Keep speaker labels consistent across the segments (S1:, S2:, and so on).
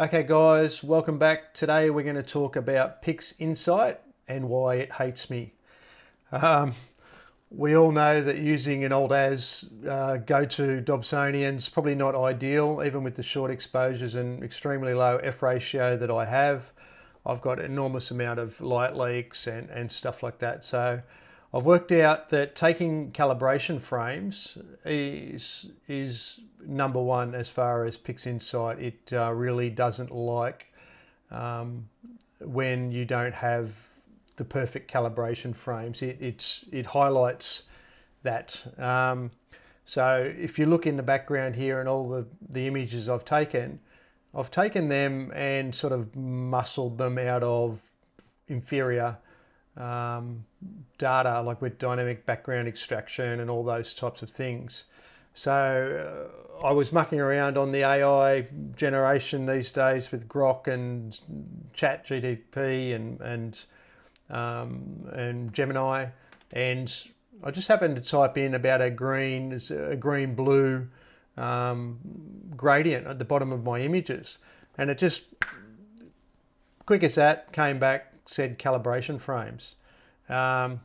S1: Okay guys, welcome back. Today we're going to talk about Pixinsight and why it hates me. We all know that using an old AS go-to Dobsonian is probably not ideal, even with the short exposures and extremely low F ratio that I have. I've got an enormous amount of light leaks and stuff like that. So I've worked out that taking calibration frames is number one as far as Pixinsight. It really doesn't like when you don't have the perfect calibration frames. It highlights that. So if you look in the background here and all the images I've taken them and sort of muscled them out of inferior data, like with dynamic background extraction and all those types of things. So I was mucking around on the AI generation these days with Grok and Chat GTP and Gemini, and I just happened to type in about a green blue gradient at the bottom of my images, and it just, quick as that, came back, said calibration frames. And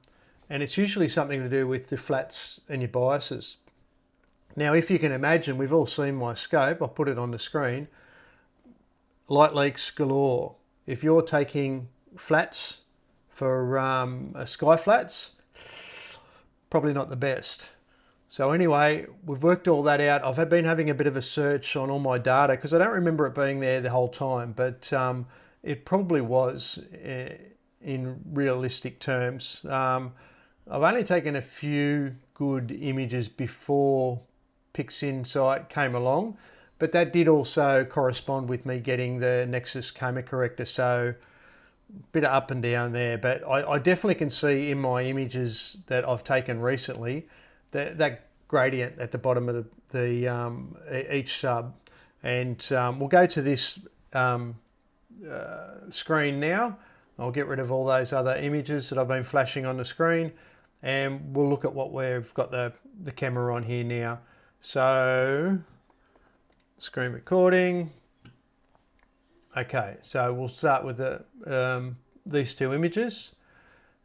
S1: it's usually something to do with the flats and your biases. Now, if you can imagine, we've all seen my scope. I'll put it on the screen. Light leaks galore. If you're taking flats for sky flats, probably not the best. So anyway, we've worked all that out. I've been having a bit of a search on all my data because I don't remember it being there the whole time, but it probably was in realistic terms. I've only taken a few good images before Pixinsight came along, but that did also correspond with me getting the Nexus Coma Corrector, so a bit of up and down there. But I definitely can see in my images that I've taken recently that gradient at the bottom of each sub. And we'll go to this screen now. I'll get rid of all those other images that I've been flashing on the screen, and we'll look at what we've got the camera on here now. So, screen recording. Okay, so we'll start with these two images.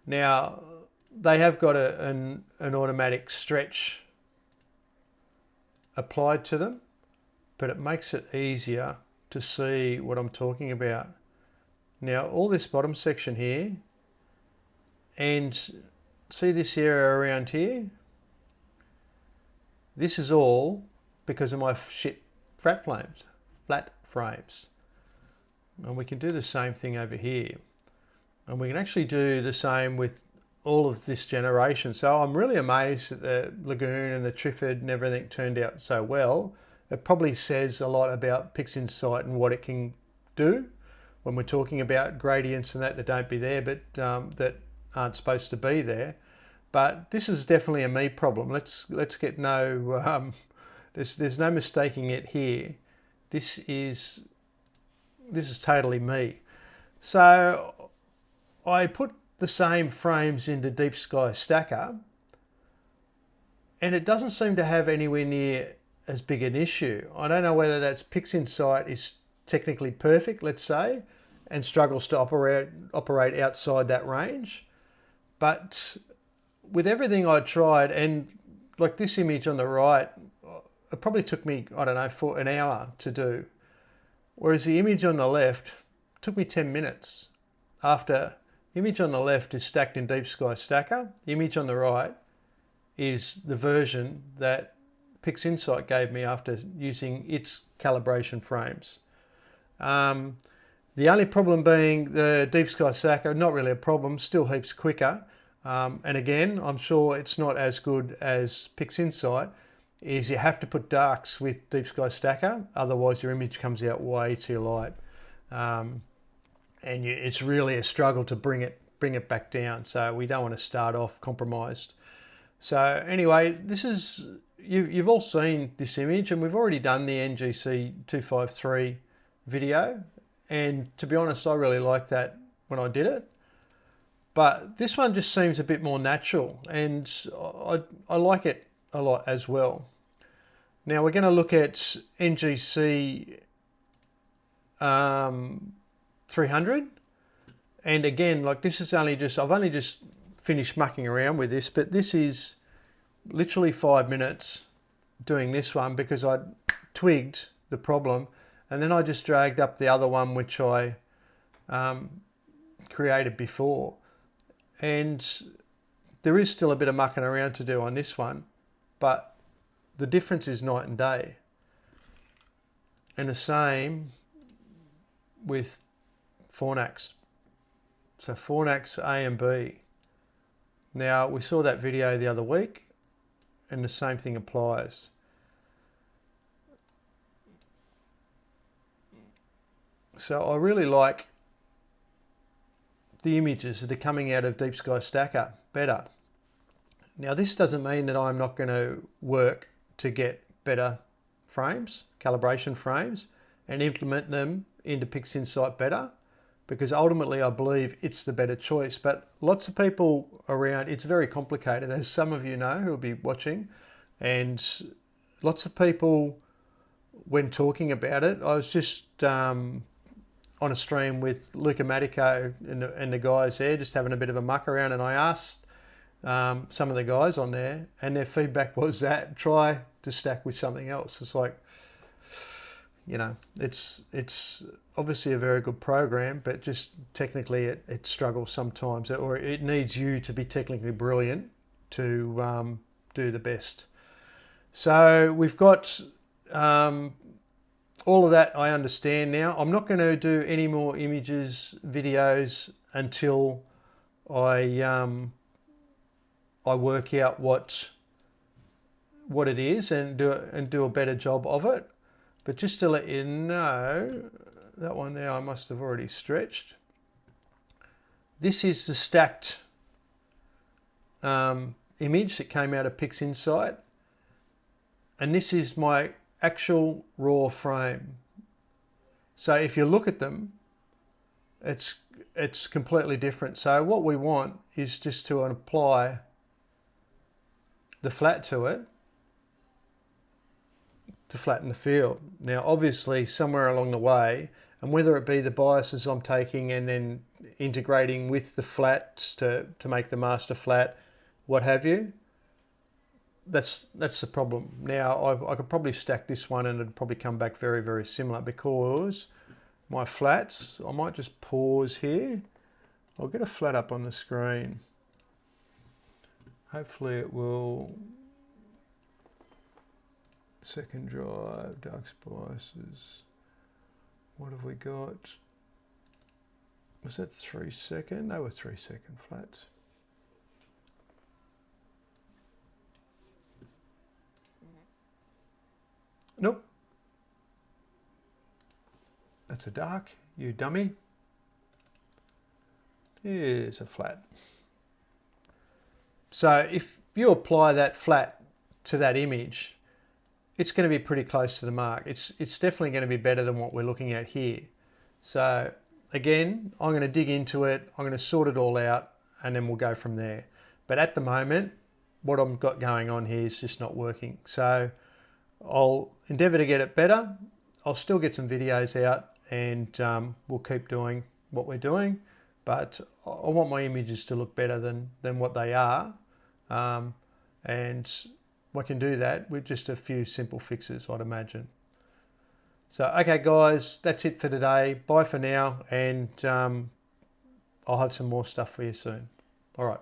S1: Now, they have got an automatic stretch applied to them, but it makes it easier to see what I'm talking about. Now, all this bottom section here, and see this area around here? This is all because of my shit flat frames. And we can do the same thing over here. And we can actually do the same with all of this generation. So I'm really amazed that the Lagoon and the Triffid and everything turned out so well. It probably says a lot about Pixinsight and what it can do when we're talking about gradients and that don't be there, but that aren't supposed to be there. But this is definitely a me problem. Let's get no there's no mistaking it here. This is totally me. So I put the same frames into Deep Sky Stacker, and it doesn't seem to have anywhere near as big an issue. I don't know whether that's Pixinsight is technically perfect, let's say, and struggles to operate outside that range. But with everything I tried, and like this image on the right, it probably took me, I don't know, for an hour to do. Whereas the image on the left took me 10 minutes. After the image on the left is stacked in Deep Sky Stacker, the image on the right is the version that Pixinsight gave me after using its calibration frames. The only problem being the Deep Sky Stacker, not really a problem, still heaps quicker. And again, I'm sure it's not as good as Pixinsight, is you have to put darks with Deep Sky Stacker, otherwise your image comes out way too light. And it's really a struggle to bring it back down, so we don't want to start off compromised. So anyway, this is, you've all seen this image, and we've already done the NGC 253 video, and to be honest, I really liked that when I did it. But this one just seems a bit more natural, and I like it a lot as well. Now we're going to look at NGC 300. And again, like this is only just, I've only just finished mucking around with this, but this is literally 5 minutes doing this one because I twigged the problem, and then I just dragged up the other one which I created before. And there is still a bit of mucking around to do on this one, but the difference is night and day. And the same with Fornax. So Fornax A and B. Now we saw that video the other week and the same thing applies. So I really like the images that are coming out of Deep Sky Stacker better. Now this doesn't mean that I'm not going to work to get better frames, calibration frames, and implement them into Pixinsight better, because ultimately I believe it's the better choice. But lots of people around, it's very complicated, as some of you know who will be watching, and lots of people, when talking about it, I was just on a stream with Luca Matico and the guys there, just having a bit of a muck around, and I asked some of the guys on there, and their feedback was that try to stack with something else. It's like, you know, it's obviously a very good program, but just technically it struggles sometimes, or it needs you to be technically brilliant to do the best. So we've got all of that. I understand now. I'm not going to do any more images, videos until I work out what it is and do a better job of it. But just to let you know, that one there I must have already stretched. This is the stacked image that came out of Pixinsight, and this is my actual raw frame. So if you look at them, it's completely different. So what we want is just to apply the flat to it to flatten the field. Now obviously somewhere along the way, and whether it be the biases I'm taking and then integrating with the flats to make the master flat, what have you, that's the problem. Now I could probably stack this one and it'd probably come back very, very similar, because my flats, I might just pause here. I'll get a flat up on the screen. Hopefully it will. Second drive, dark spices. What have we got? Was that 3 second? They were 3 second flats. Nope. That's a dark, you dummy. Here's a flat. So if you apply that flat to that image, it's going to be pretty close to the mark. It's definitely going to be better than what we're looking at here. So again, I'm going to dig into it, I'm going to sort it all out, and then we'll go from there. But at the moment, what I've got going on here is just not working. So I'll endeavour to get it better. I'll still get some videos out, and we'll keep doing what we're doing. But I want my images to look better than what they are. And we can do that with just a few simple fixes, I'd imagine. So, okay guys, that's it for today. Bye for now, and I'll have some more stuff for you soon. All right.